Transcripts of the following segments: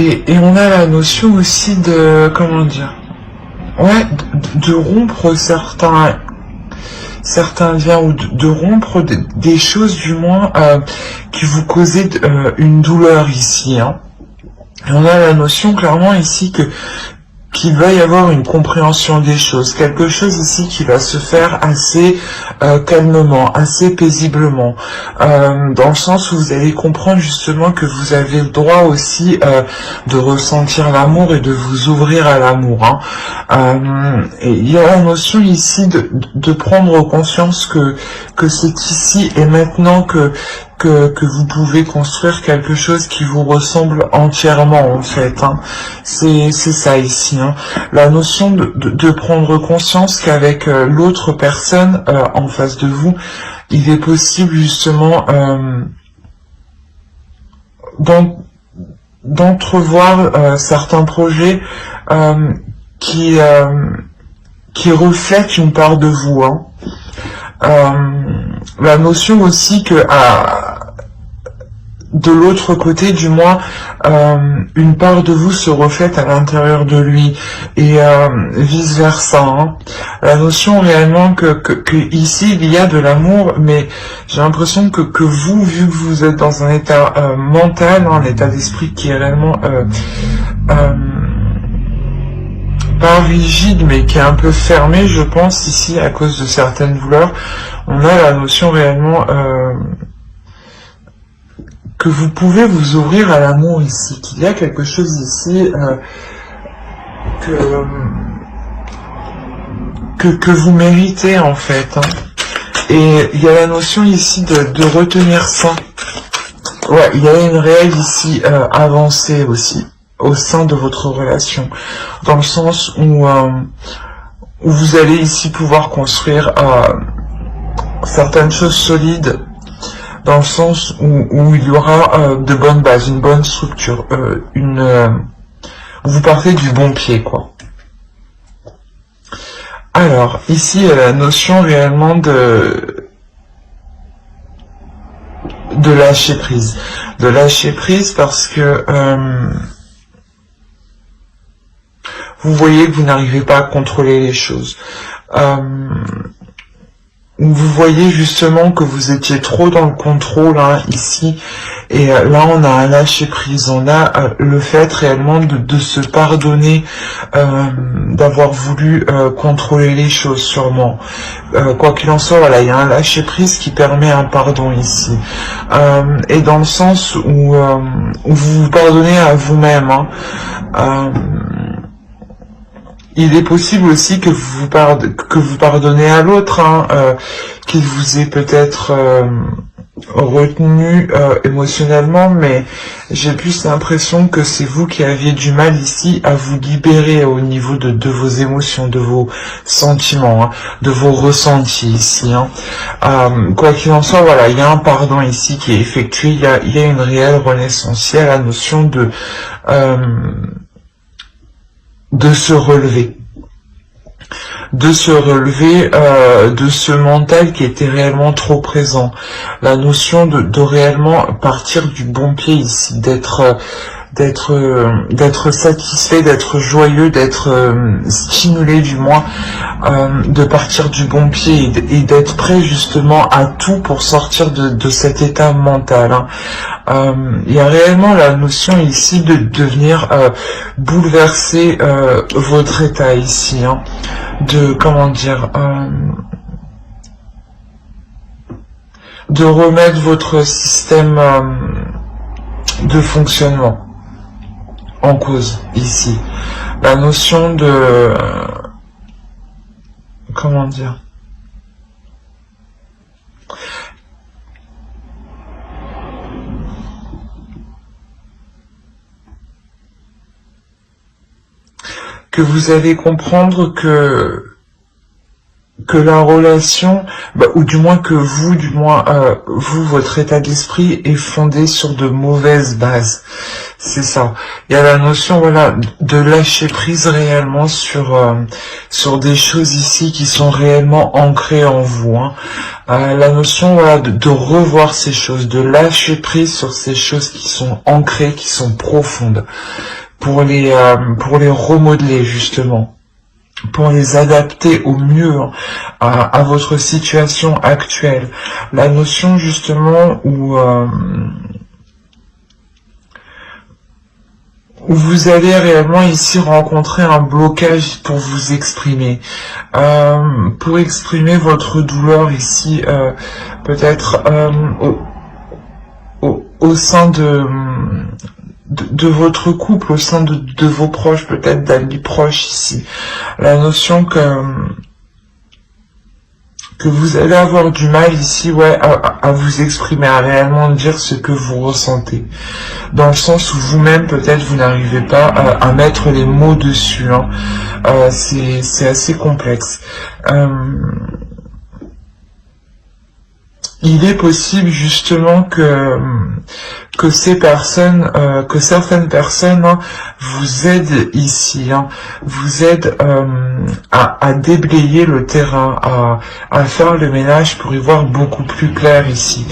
Et on a la notion aussi de, comment dire, ouais, de rompre certains liens, ou de rompre des choses du moins qui vous causaient une douleur ici, hein. Et on a la notion clairement ici qu'il va y avoir une compréhension des choses, quelque chose ici qui va se faire assez calmement, assez paisiblement, dans le sens où vous allez comprendre justement que vous avez le droit aussi de ressentir l'amour et de vous ouvrir à l'amour, hein. Et il y a la notion ici de prendre conscience que c'est ici et maintenant que vous pouvez construire quelque chose qui vous ressemble entièrement, en fait, hein. C'est ça ici, hein. La notion de prendre conscience qu'avec l'autre personne en face de vous, il est possible justement d'entrevoir certains projets qui reflètent une part de vous, hein. La notion aussi que de l'autre côté, du moins, une part de vous se reflète à l'intérieur de lui, et vice versa, hein. La notion réellement que ici il y a de l'amour, mais j'ai l'impression que vous, vu que vous êtes dans un état mental, un état d'esprit qui est réellement pas rigide, mais qui est un peu fermé, je pense, ici, à cause de certaines douleurs, on a la notion réellement que vous pouvez vous ouvrir à l'amour ici, qu'il y a quelque chose ici que vous méritez, en fait, hein. Et il y a la notion ici de retenir ça. Ouais, il y a une réelle ici avancée aussi au sein de votre relation, dans le sens où vous allez ici pouvoir construire certaines choses solides, dans le sens où il y aura de bonnes bases, une bonne structure, vous partez du bon pied, quoi. Alors, ici, il y a la notion réellement de lâcher prise. De lâcher prise parce que vous voyez que vous n'arrivez pas à contrôler les choses. Vous voyez justement que vous étiez trop dans le contrôle, hein, ici, et là on a un lâcher prise, on a le fait réellement de se pardonner, d'avoir voulu contrôler les choses sûrement. Quoi qu'il en soit, voilà, il y a un lâcher prise qui permet un pardon ici, et dans le sens où vous vous pardonnez à vous-même, hein. Il est possible aussi que vous pardonnez à l'autre, hein, qu'il vous ait peut-être retenu émotionnellement, mais j'ai plus l'impression que c'est vous qui aviez du mal ici à vous libérer au niveau de vos émotions, de vos sentiments, hein, de vos ressentis ici, hein. Quoi qu'il en soit, voilà, il y a un pardon ici qui est effectué, il y a une réelle renaissance, il y a la notion de se relever. De ce mental qui était réellement trop présent. La notion de réellement partir du bon pied ici, d'être satisfait, d'être joyeux, d'être stimulé du moins, de partir du bon pied et d'être prêt justement à tout pour sortir de cet état mental, hein. Il y a réellement la notion ici de venir bouleverser votre état ici, hein, de, comment dire, de remettre votre système de fonctionnement en cause ici. La notion de, comment dire, que vous allez comprendre que que la relation, ou du moins que vous, vous, votre état d'esprit est fondé sur de mauvaises bases. C'est ça. Il y a la notion, voilà, de lâcher prise réellement sur des choses ici qui sont réellement ancrées en vous. Hein. La notion, voilà, de revoir ces choses, de lâcher prise sur ces choses qui sont ancrées, qui sont profondes, pour les remodeler justement, pour les adapter au mieux hein, à votre situation actuelle. La notion justement où vous allez réellement ici rencontrer un blocage pour vous exprimer. Pour exprimer votre douleur ici, peut-être au sein de votre couple, au sein de vos proches, peut-être d'amis proches ici. La notion que vous allez avoir du mal ici, ouais, à vous exprimer, à réellement dire ce que vous ressentez. Dans le sens où vous-même, peut-être, vous n'arrivez pas à mettre les mots dessus. Hein. C'est assez complexe. Il est possible justement que certaines personnes hein, vous aident ici, hein, vous aident à déblayer le terrain, à faire le ménage pour y voir beaucoup plus clair ici,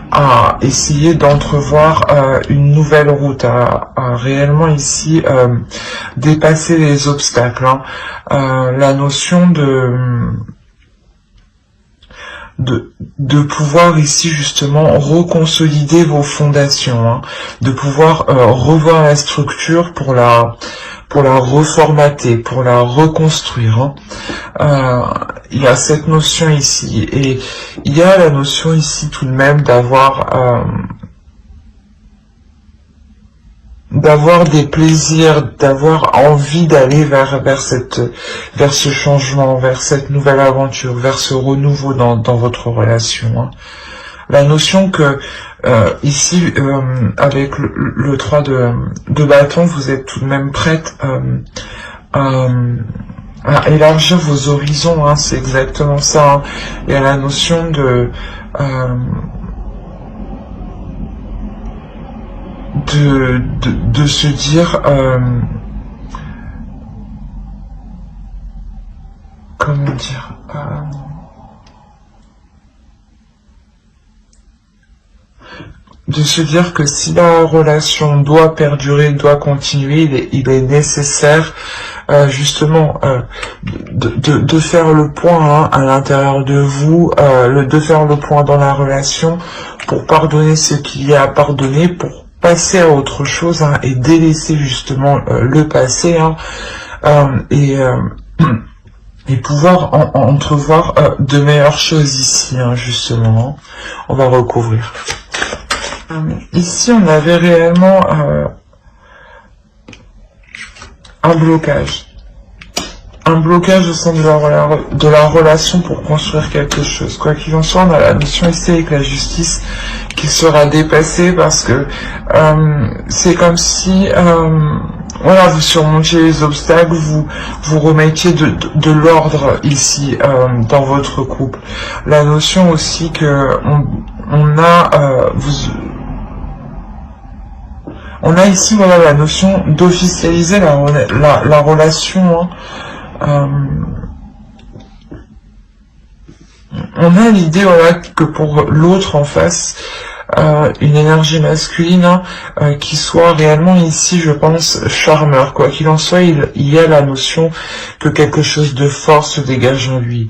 à essayer d'entrevoir une nouvelle route, à réellement ici dépasser les obstacles. Hein. La notion de pouvoir ici justement reconsolider vos fondations, hein, de pouvoir revoir la structure pour la reformater, pour la reconstruire. Hein. Il y a cette notion ici, et il y a la notion ici tout de même d'avoir des plaisirs, d'avoir envie d'aller vers ce changement, vers cette nouvelle aventure, vers ce renouveau dans votre relation. Hein. La notion que ici, avec le 3 de bâton, vous êtes tout de même prête à élargir vos horizons, hein, c'est exactement ça. Hein. Il y a la notion de se dire comment dire de se dire que si la relation doit perdurer, doit continuer, il est nécessaire justement de faire le point hein, à l'intérieur de vous, de faire le point dans la relation pour pardonner ce qu'il y a à pardonner, pour passer à autre chose hein, et délaisser justement le passé hein, et pouvoir entrevoir de meilleures choses ici hein, justement. Hein. On va recouvrir. Ici on avait réellement un blocage au sein de la relation pour construire quelque chose. Quoi qu'il en soit, on a la notion ici avec la justice qui sera dépassée parce que c'est comme si voilà, vous surmontiez les obstacles, vous remettiez de l'ordre ici dans votre couple. La notion aussi que on a ici voilà la notion d'officialiser la relation. Hein. On a l'idée voilà que pour l'autre en face, une énergie masculine hein, qui soit réellement ici, je pense, charmeur. Quoi qu'il en soit, il y a la notion que quelque chose de fort se dégage en lui.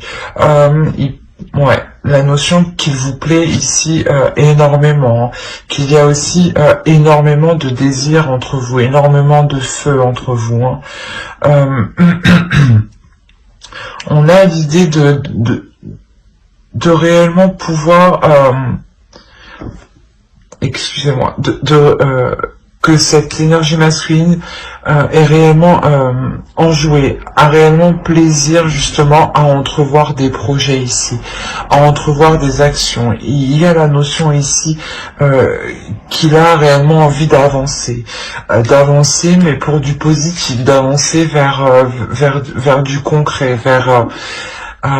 Ouais, la notion qu'il vous plaît ici énormément, hein, qu'il y a aussi énormément de désir entre vous, énormément de feu entre vous. Hein. On a l'idée de réellement pouvoir, excusez-moi, que cette énergie masculine est réellement enjouée, a réellement plaisir justement à entrevoir des projets ici, à entrevoir des actions. Il y a la notion ici qu'il a réellement envie d'avancer, mais pour du positif, d'avancer vers du concret,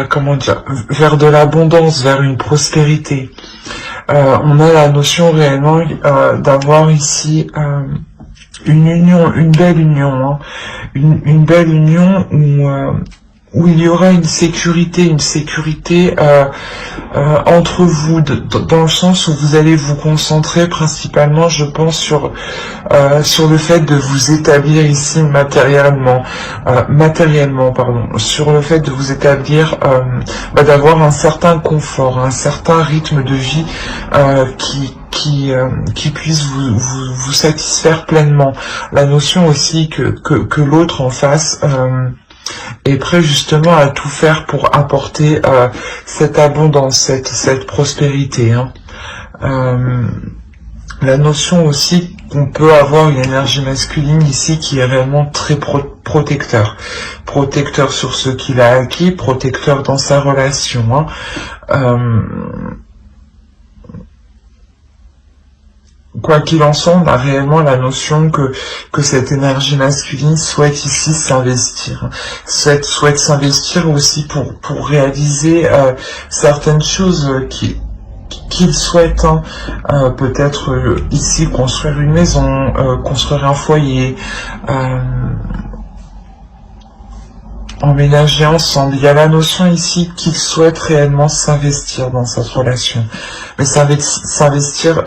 comment dire, vers de l'abondance, vers une prospérité. On a la notion réellement d'avoir ici une union, une belle union, hein, une belle union où il y aura une sécurité entre vous, dans le sens où vous allez vous concentrer principalement, je pense, sur le fait de vous établir ici matériellement, sur le fait de vous établir, d'avoir un certain confort, un certain rythme de vie qui puisse vous satisfaire pleinement. La notion aussi que l'autre en face est prêt justement à tout faire pour apporter cette abondance, cette prospérité. Hein. La notion aussi qu'on peut avoir une énergie masculine ici qui est réellement très protecteur. Protecteur sur ce qu'il a acquis, protecteur dans sa relation. Hein. Quoi qu'il en soit, on a réellement la notion que cette énergie masculine souhaite ici s'investir. Souhaite s'investir aussi pour réaliser certaines choses qu'il souhaite. Hein. Peut-être ici construire une maison, construire un foyer, emménager ensemble. Il y a la notion ici qu'il souhaite réellement s'investir dans cette relation. Mais s'investir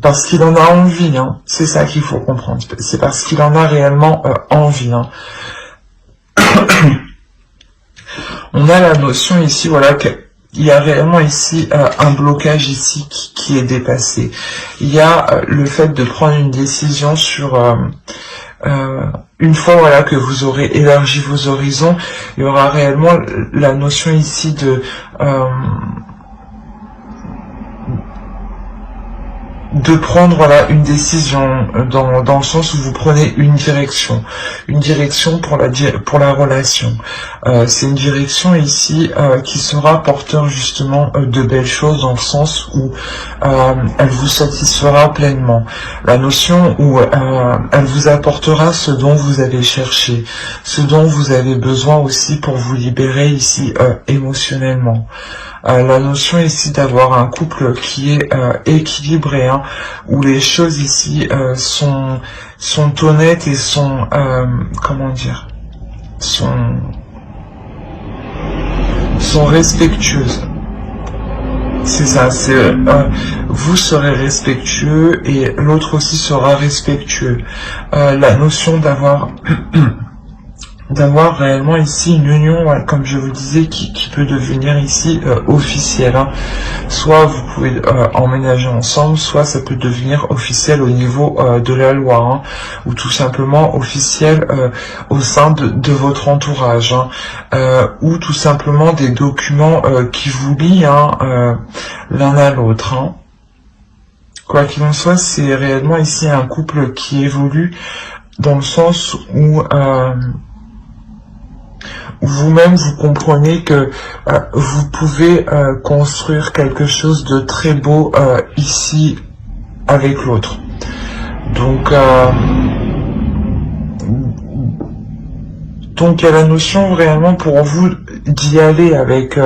parce qu'il en a envie, hein. C'est ça qu'il faut comprendre. C'est parce qu'il en a réellement envie. Hein. On a la notion ici, voilà, qu'il y a réellement ici un blocage ici qui est dépassé. Il y a le fait de prendre une décision sur une fois voilà que vous aurez élargi vos horizons, il y aura réellement la notion ici de prendre voilà une décision dans le sens où vous prenez une direction pour la relation. C'est une direction ici qui sera porteur justement de belles choses, dans le sens où elle vous satisfera pleinement. La notion où elle vous apportera ce dont vous avez cherché, ce dont vous avez besoin aussi pour vous libérer ici émotionnellement. La notion ici d'avoir un couple qui est équilibré, hein, où les choses ici sont honnêtes et sont comment dire, sont respectueuses. C'est ça, c'est vous serez respectueux et l'autre aussi sera respectueux. La notion d'avoir réellement ici une union, comme je vous disais, qui peut devenir ici officielle. Hein. Soit vous pouvez emménager ensemble, soit ça peut devenir officiel au niveau de la loi, hein, ou tout simplement officiel au sein de votre entourage, hein, ou tout simplement des documents qui vous lient, hein, l'un à l'autre. Hein. Quoi qu'il en soit, c'est réellement ici un couple qui évolue dans le sens où vous-même vous comprenez que vous pouvez construire quelque chose de très beau ici avec l'autre. Donc il y a la notion réellement pour vous d'y aller avec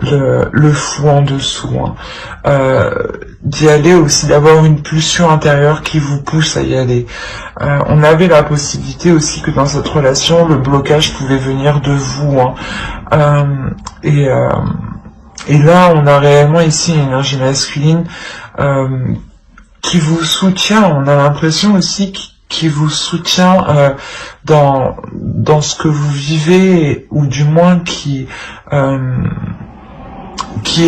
le fou en dessous, hein. D'y aller aussi, d'avoir une pulsion intérieure qui vous pousse à y aller. On avait la possibilité aussi que dans cette relation, le blocage pouvait venir de vous, hein. Et là, on a réellement ici une énergie masculine qui vous soutient. On a l'impression aussi qui vous soutient dans ce que vous vivez, ou du moins qui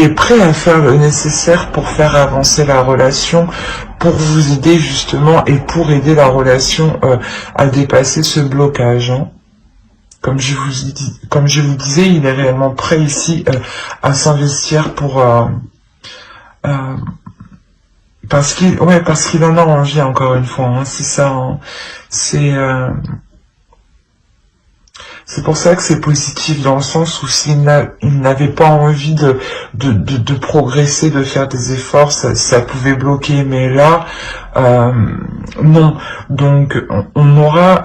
est prêt à faire le nécessaire pour faire avancer la relation, pour vous aider justement et pour aider la relation à dépasser ce blocage. Hein. Comme je vous disais, il est réellement prêt ici à s'investir pour parce qu'il en a envie, encore une fois. Hein, c'est ça. Hein. C'est pour ça que c'est positif, dans le sens où s'il n'avait pas envie de progresser, de faire des efforts, ça pouvait bloquer. Mais là, non. Donc, on aura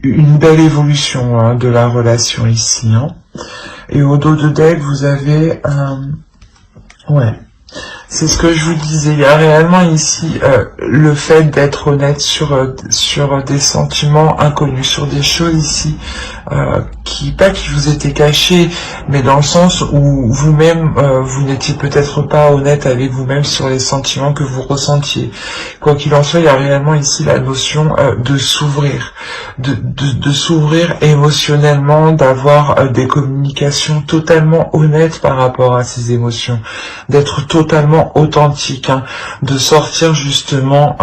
une belle évolution hein, de la relation ici. Hein. Et au dos de deck, vous avez... ouais. C'est ce que je vous disais, il y a réellement ici le fait d'être honnête sur des sentiments inconnus, sur des choses ici pas qui vous étaient cachées, mais dans le sens où vous-même, vous n'étiez peut-être pas honnête avec vous-même sur les sentiments que vous ressentiez. Quoi qu'il en soit, il y a réellement ici la notion de s'ouvrir, de s'ouvrir émotionnellement, d'avoir des communications totalement honnêtes par rapport à ces émotions, d'être totalement authentique, hein, de sortir justement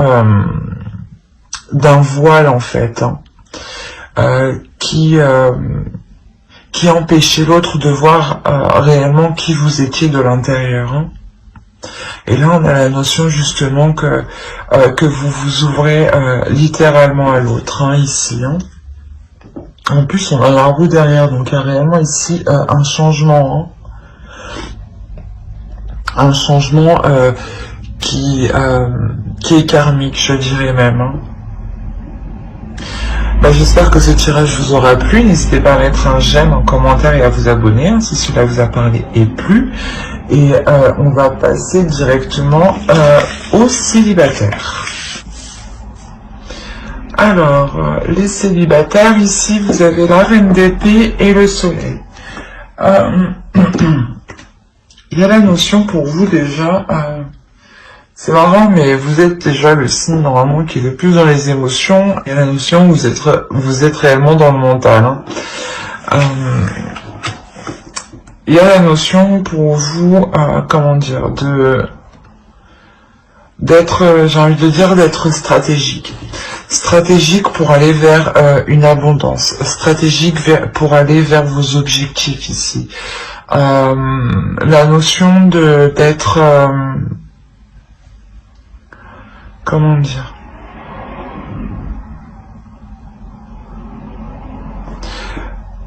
d'un voile en fait, hein, qui empêchait l'autre de voir réellement qui vous étiez de l'intérieur. Hein. Et là, on a la notion justement que vous vous ouvrez littéralement à l'autre, hein, ici. Hein. En plus, on a la roue derrière, donc il y a réellement ici un changement. Hein. Un changement qui est karmique, je dirais même. Hein. J'espère que ce tirage vous aura plu. N'hésitez pas à mettre un j'aime, un commentaire et à vous abonner hein, si cela vous a parlé et plu. Et on va passer directement aux célibataires. Alors, les célibataires, ici, vous avez la reine d'épée et le soleil. Il y a la notion pour vous déjà... c'est marrant, mais vous êtes déjà le signe normalement qui est le plus dans les émotions. Et la notion, vous êtes réellement dans le mental. Hein. Il y a la notion pour vous, comment dire, d'être, j'ai envie de dire, d'être stratégique. Stratégique pour aller vers une abondance. Stratégique pour aller vers vos objectifs ici. La notion d'être... comment dire,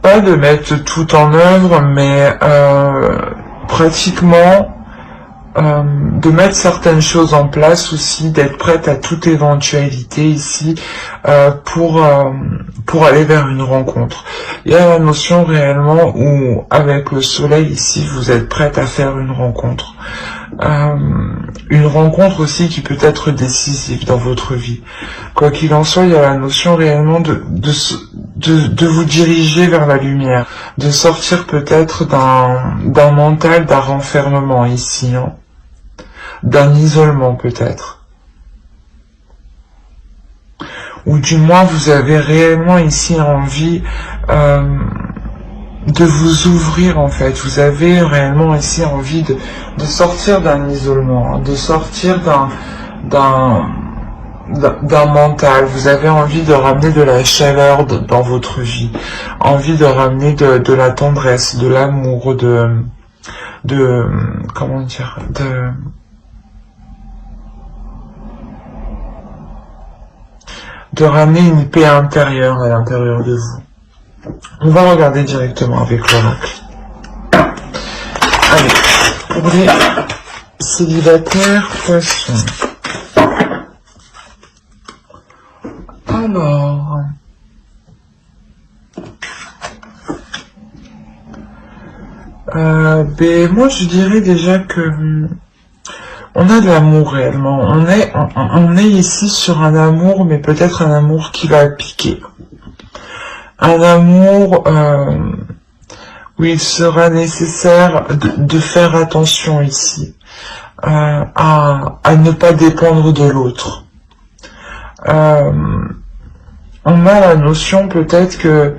pas de mettre tout en œuvre, mais pratiquement de mettre certaines choses en place aussi, d'être prête à toute éventualité ici pour aller vers une rencontre. Il y a la notion réellement où avec le soleil ici vous êtes prête à faire une rencontre. Une rencontre aussi qui peut être décisive dans votre vie. Quoi qu'il en soit, il y a la notion réellement de vous diriger vers la lumière, de sortir peut-être d'un mental, d'un renfermement ici, hein, d'un isolement peut-être. Ou du moins vous avez réellement ici envie de vous ouvrir en fait, vous avez réellement ici envie de sortir d'un isolement, de sortir d'un mental, vous avez envie de ramener de la chaleur dans votre vie, envie de ramener de la tendresse, de l'amour, comment dire, de ramener une paix intérieure à l'intérieur de vous. On va regarder directement avec l'oracle. Allez, pour les célibataires poissons. Alors... moi je dirais déjà que... on a de l'amour réellement. On est ici sur un amour, mais peut-être un amour qui va piquer. Un amour où il sera nécessaire de faire attention ici, à ne pas dépendre de l'autre. On a la notion peut-être que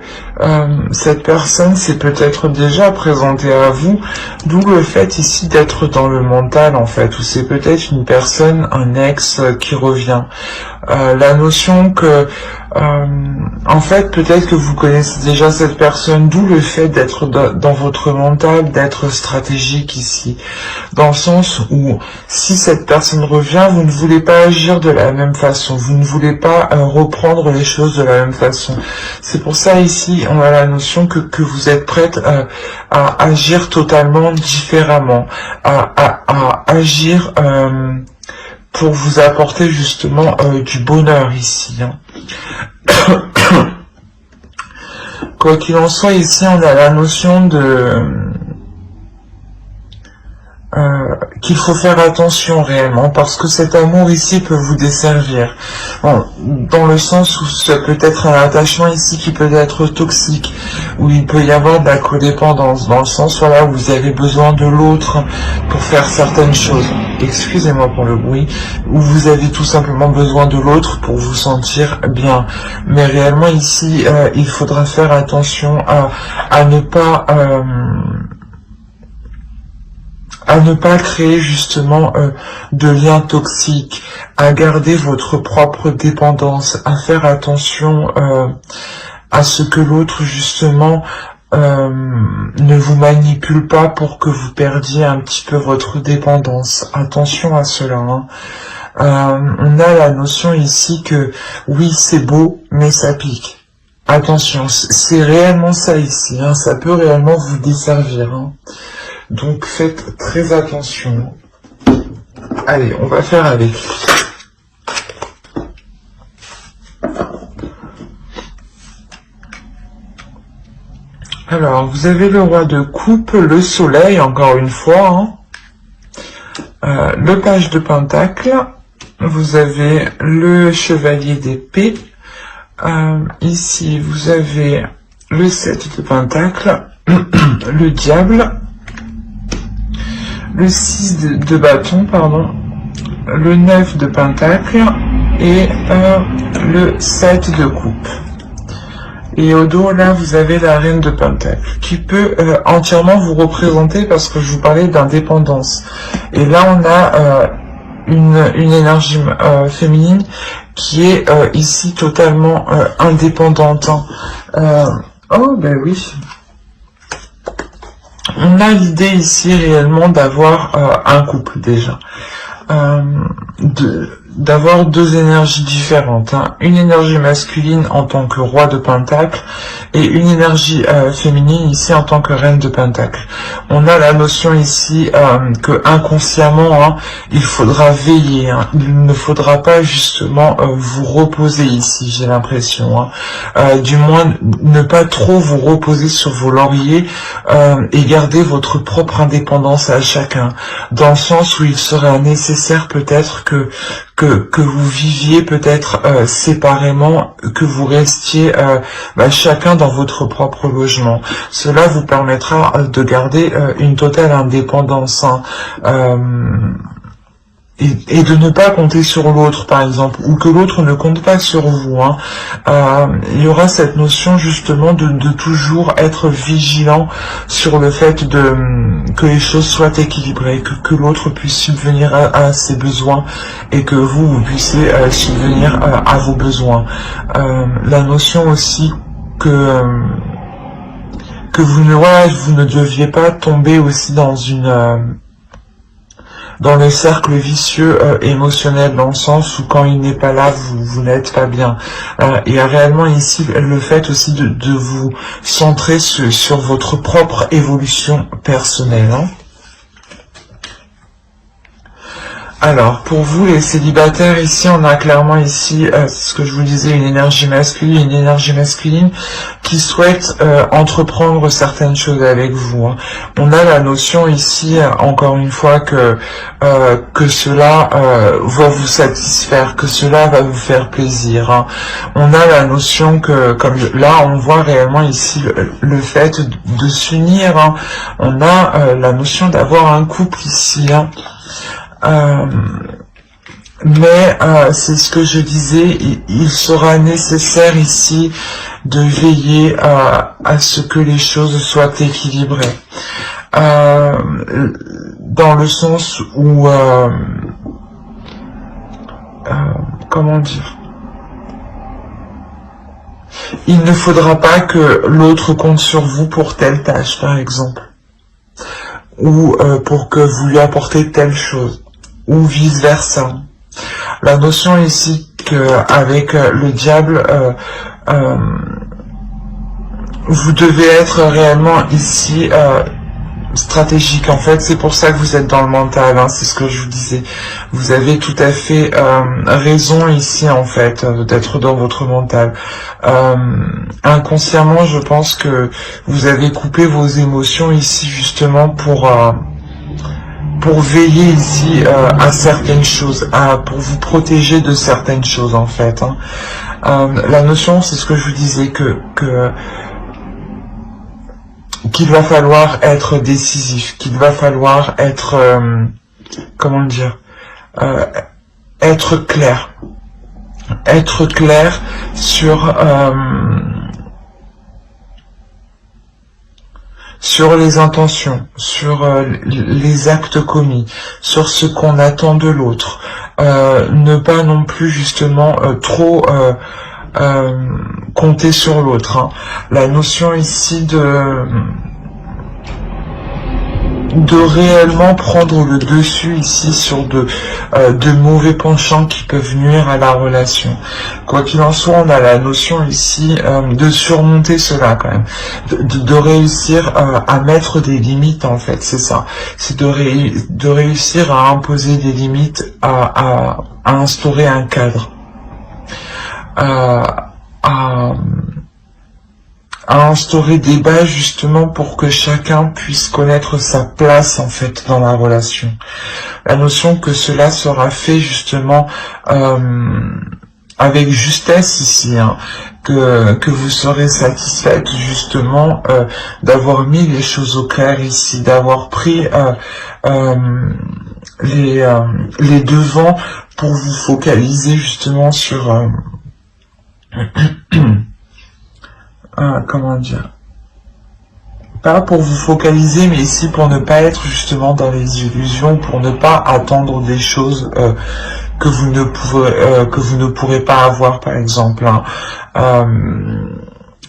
cette personne s'est peut-être déjà présentée à vous, d'où le fait ici d'être dans le mental en fait, ou c'est peut-être une personne, un ex qui revient. La notion que en fait peut-être que vous connaissez déjà cette personne, d'où le fait d'être dans votre mental, d'être stratégique ici, dans le sens où si cette personne revient, vous ne voulez pas agir de la même façon, vous ne voulez pas reprendre les choses de la même façon. C'est pour ça ici ici, on a la notion que vous êtes prête à agir totalement différemment, à agir pour vous apporter justement du bonheur ici. Hein. Quoi qu'il en soit, ici, on a la notion de... qu'il faut faire attention réellement, parce que cet amour ici peut vous desservir. Bon, dans le sens où ça peut être un attachement ici qui peut être toxique, où il peut y avoir de la codépendance, dans le sens voilà, où vous avez besoin de l'autre pour faire certaines choses. Excusez-moi pour le bruit, où vous avez tout simplement besoin de l'autre pour vous sentir bien. Mais réellement ici, il faudra faire attention à ne pas créer justement de liens toxiques, à garder votre propre dépendance, à faire attention à ce que l'autre justement ne vous manipule pas pour que vous perdiez un petit peu votre dépendance. Attention à cela. Hein. On a la notion ici que oui, c'est beau, mais ça pique. Attention, c'est réellement ça ici. Hein. Ça peut réellement vous desservir. Hein. Donc faites très attention. Allez, on va faire avec. Alors, vous avez le roi de coupe, le soleil, encore une fois. Hein. Le page de pentacle. Vous avez le chevalier d'épée. Ici, vous avez le 7 de pentacle. Le diable. Le 6 de bâton, pardon, le 9 de pentacle et le 7 de coupe. Et au dos, là, vous avez la reine de pentacle, qui peut entièrement vous représenter parce que je vous parlais d'indépendance. Et là, on a une énergie féminine qui est ici totalement indépendante. Oh, ben oui. On a l'idée ici réellement d'avoir un couple déjà, d'avoir deux énergies différentes, hein. Une énergie masculine en tant que roi de pentacle et une énergie féminine ici en tant que reine de pentacle. On a la notion ici que inconsciemment, hein, il faudra veiller, hein. Il ne faudra pas justement vous reposer ici, j'ai l'impression, hein. Du moins ne pas trop vous reposer sur vos lauriers et garder votre propre indépendance à chacun, dans le sens où il sera nécessaire peut-être que vous viviez peut-être séparément, que vous restiez chacun dans votre propre logement. Cela vous permettra de garder une totale indépendance, hein, et de ne pas compter sur l'autre, par exemple, ou que l'autre ne compte pas sur vous. Hein. Il y aura cette notion justement de toujours être vigilant sur le fait que les choses soient équilibrées, que l'autre puisse subvenir à ses besoins et que vous puissiez subvenir à vos besoins. La notion aussi que vous ne deviez pas tomber aussi dans le cercle vicieux émotionnel, dans le sens où quand il n'est pas là, vous n'êtes pas bien. Il y a réellement ici le fait aussi de vous centrer sur votre propre évolution personnelle. Hein. Alors, pour vous, les célibataires, ici, on a clairement ici, ce que je vous disais, une énergie masculine qui souhaite entreprendre certaines choses avec vous. Hein. On a la notion ici, encore une fois, que cela va vous satisfaire, que cela va vous faire plaisir. Hein. On a la notion que, comme là, on voit réellement ici le fait de s'unir. Hein. On a la notion d'avoir un couple ici. Hein. Mais c'est ce que je disais, il sera nécessaire ici de veiller à ce que les choses soient équilibrées. Dans le sens où, comment dire, il ne faudra pas que l'autre compte sur vous pour telle tâche, par exemple, ou pour que vous lui apportez telle chose, ou vice versa. La notion ici qu'avec le diable, vous devez être réellement ici stratégique. En fait, c'est pour ça que vous êtes dans le mental, hein, c'est ce que je vous disais. Vous avez tout à fait raison ici, en fait, d'être dans votre mental. Inconsciemment, je pense que vous avez coupé vos émotions ici, justement, pour veiller ici à certaines choses, pour vous protéger de certaines choses, en fait. Hein. La notion, c'est ce que je vous disais, qu'il va falloir être décisif, qu'il va falloir être, comment dire, être clair sur les intentions, sur les actes commis, sur ce qu'on attend de l'autre, ne pas non plus justement trop compter sur l'autre. Hein. La notion ici de réellement prendre le dessus ici sur de mauvais penchants qui peuvent nuire à la relation. Quoi qu'il en soit, on a la notion ici de surmonter cela quand même, de réussir à mettre des limites, en fait, c'est ça. C'est de réussir à imposer des limites, à instaurer un cadre. À instaurer des bases justement pour que chacun puisse connaître sa place, en fait, dans la relation. La notion que cela sera fait justement avec justesse ici, hein, que vous serez satisfaite justement d'avoir mis les choses au clair ici, d'avoir pris les devants pour vous focaliser justement sur comment dire, pas pour vous focaliser, mais ici pour ne pas être justement dans les illusions, pour ne pas attendre des choses que vous ne pourrez pas avoir, par exemple. Hein.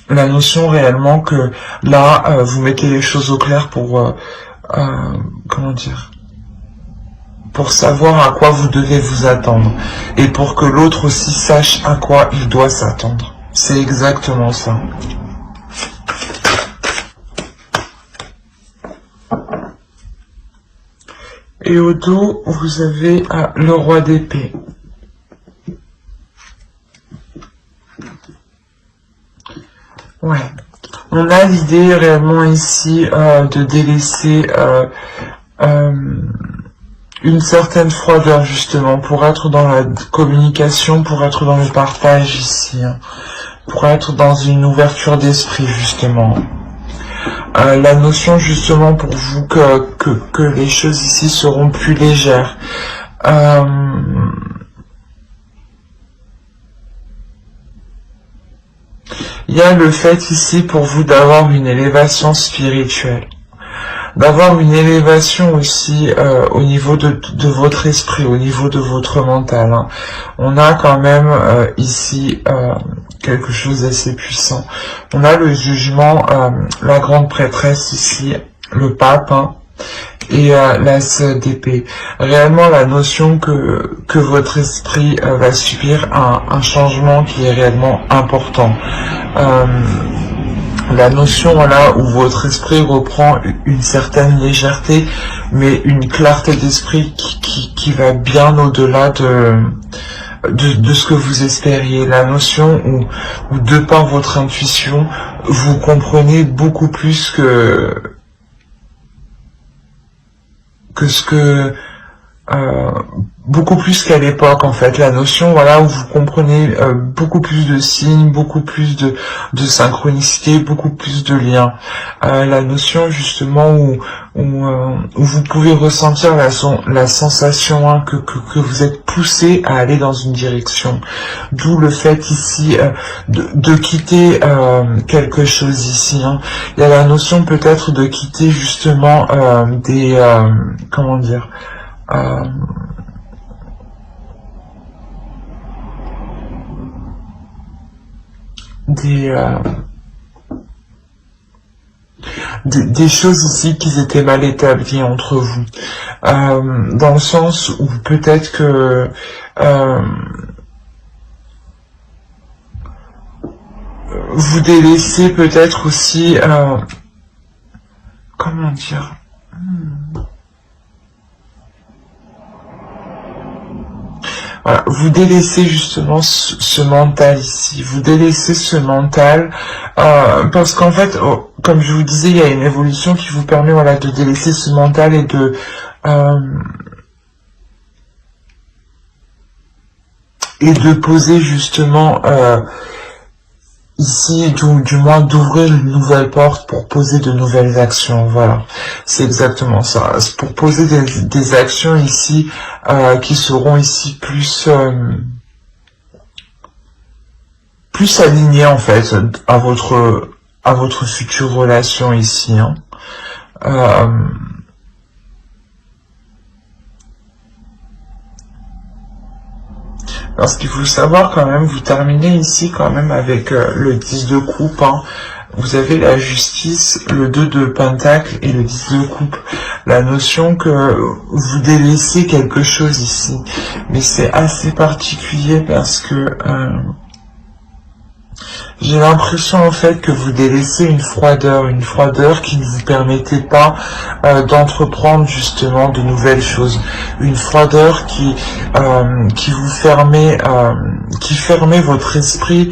La notion réellement que là, vous mettez les choses au clair pour, comment dire, pour savoir à quoi vous devez vous attendre, et pour que l'autre aussi sache à quoi il doit s'attendre. C'est exactement ça. Et au dos, vous avez le roi d'épée. Ouais. On a l'idée réellement ici de délaisser une certaine froideur justement pour être dans la communication, pour être dans le partage ici, hein, pour être dans une ouverture d'esprit justement. La notion justement pour vous que les choses ici seront plus légères. Il y a le fait ici pour vous d'avoir une élévation spirituelle, d'avoir une élévation aussi au niveau de votre esprit, au niveau de votre mental. Hein. On a quand même ici quelque chose d'assez puissant. On a le jugement, la grande prêtresse ici, le pape, hein, et l'as d'épée. Réellement la notion que votre esprit va subir un changement qui est réellement important. La notion, voilà, où votre esprit reprend une certaine légèreté, mais une clarté d'esprit qui va bien au-delà de ce que vous espériez. La notion où de par votre intuition, vous comprenez beaucoup plus que ce que beaucoup plus qu'à l'époque, en fait. La notion, voilà, où vous comprenez beaucoup plus de signes, beaucoup plus de synchronicité, beaucoup plus de liens. La notion justement où vous pouvez ressentir la sensation, hein, que vous êtes poussé à aller dans une direction. D'où le fait ici de quitter quelque chose ici. Hein. Il y a la notion peut-être de quitter justement comment dire, des choses ici qui étaient mal établies entre vous, dans le sens où peut-être que vous délaissez peut-être aussi, comment dire, voilà, vous délaissez justement ce mental ici, vous délaissez ce mental, parce qu'en fait, comme je vous disais, il y a une évolution qui vous permet, voilà, de délaisser ce mental et de poser justement ici, du moins d'ouvrir une nouvelle porte pour poser de nouvelles actions, voilà, c'est exactement ça, c'est pour poser des actions ici qui seront ici plus alignées en fait à votre future relation ici, hein. Parce qu'il faut savoir quand même, vous terminez ici quand même avec le 10 de coupe, hein. Vous avez la justice, le 2 de pentacle et le 10 de coupe. La notion que vous délaissez quelque chose ici. Mais c'est assez particulier parce que j'ai l'impression en fait que vous délaissez une froideur qui ne vous permettait pas d'entreprendre justement de nouvelles choses, une froideur qui vous fermait, qui fermait votre esprit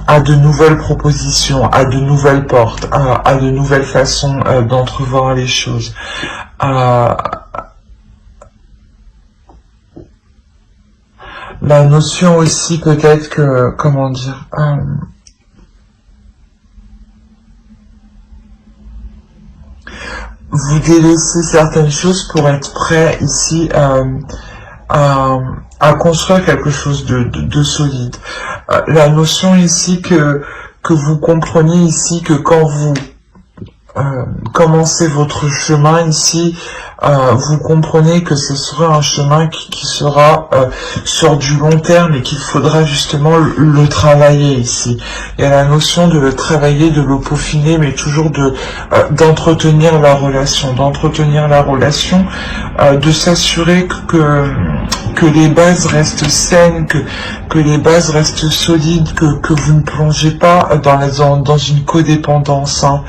à de nouvelles propositions, à de nouvelles portes, à de nouvelles façons d'entrevoir les choses. La notion aussi peut-être que, comment dire, vous délaissez certaines choses pour être prêt ici à construire quelque chose de solide. La notion ici que vous compreniez ici que quand vous commencez votre chemin ici, vous comprenez que ce sera un chemin qui sera sur du long terme et qu'il faudra justement le travailler ici. Il y a la notion de le travailler, de le peaufiner, mais toujours d'entretenir la relation, de s'assurer que les bases restent saines, que les bases restent solides, que vous ne plongez pas dans une codépendance, hein.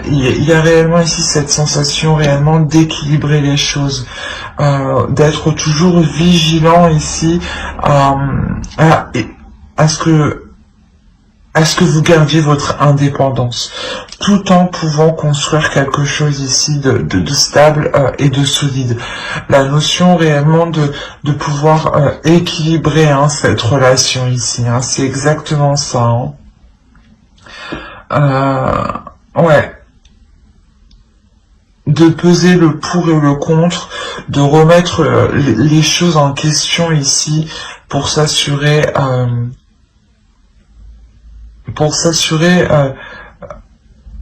Il y a réellement ici cette sensation réellement d'équilibrer les choses, d'être toujours vigilant ici à ce que vous gardiez votre indépendance, tout en pouvant construire quelque chose ici de stable et de solide. La notion réellement de pouvoir équilibrer, hein, cette relation ici, hein, c'est exactement ça, hein. Ouais. De peser le pour et le contre, de remettre les choses en question ici pour s'assurer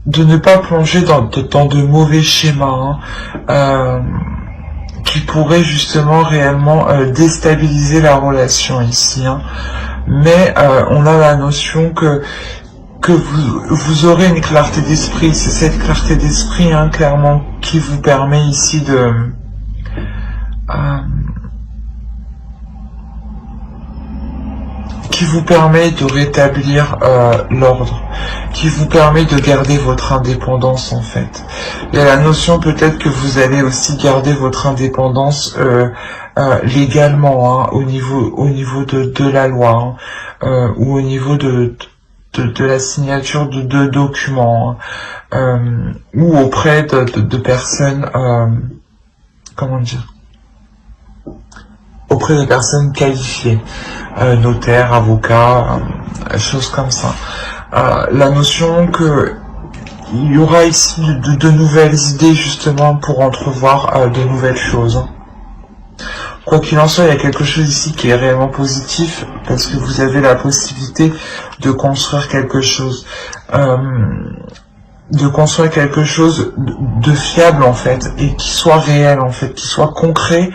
de ne pas plonger dans de mauvais schémas, hein, qui pourraient justement réellement déstabiliser la relation ici, hein. Mais on a la notion que vous aurez une clarté d'esprit. C'est cette clarté d'esprit, hein, clairement, qui vous permet ici qui vous permet de rétablir l'ordre, qui vous permet de garder votre indépendance en fait. Il y a la notion peut-être que vous allez aussi garder votre indépendance légalement, hein, au niveau de la loi, hein, ou au niveau de la signature de documents, hein, ou auprès de personnes, comment dire, auprès de personnes qualifiées, notaires, avocats, choses comme ça. La notion que il y aura ici de nouvelles idées justement pour entrevoir de nouvelles choses, hein. Quoi qu'il en soit, il y a quelque chose ici qui est réellement positif, parce que vous avez la possibilité de construire quelque chose, de fiable en fait, et qui soit réel en fait, qui soit concret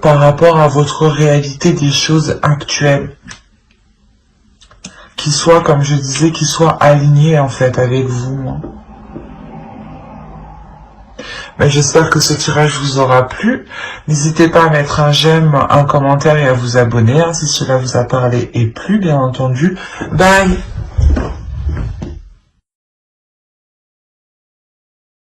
par rapport à votre réalité des choses actuelles, qui soit, comme je disais, qui soit aligné en fait avec vous, hein. Ben, j'espère que ce tirage vous aura plu. N'hésitez pas à mettre un j'aime, un commentaire et à vous abonner, hein, si cela vous a parlé et plu, bien entendu. Bye!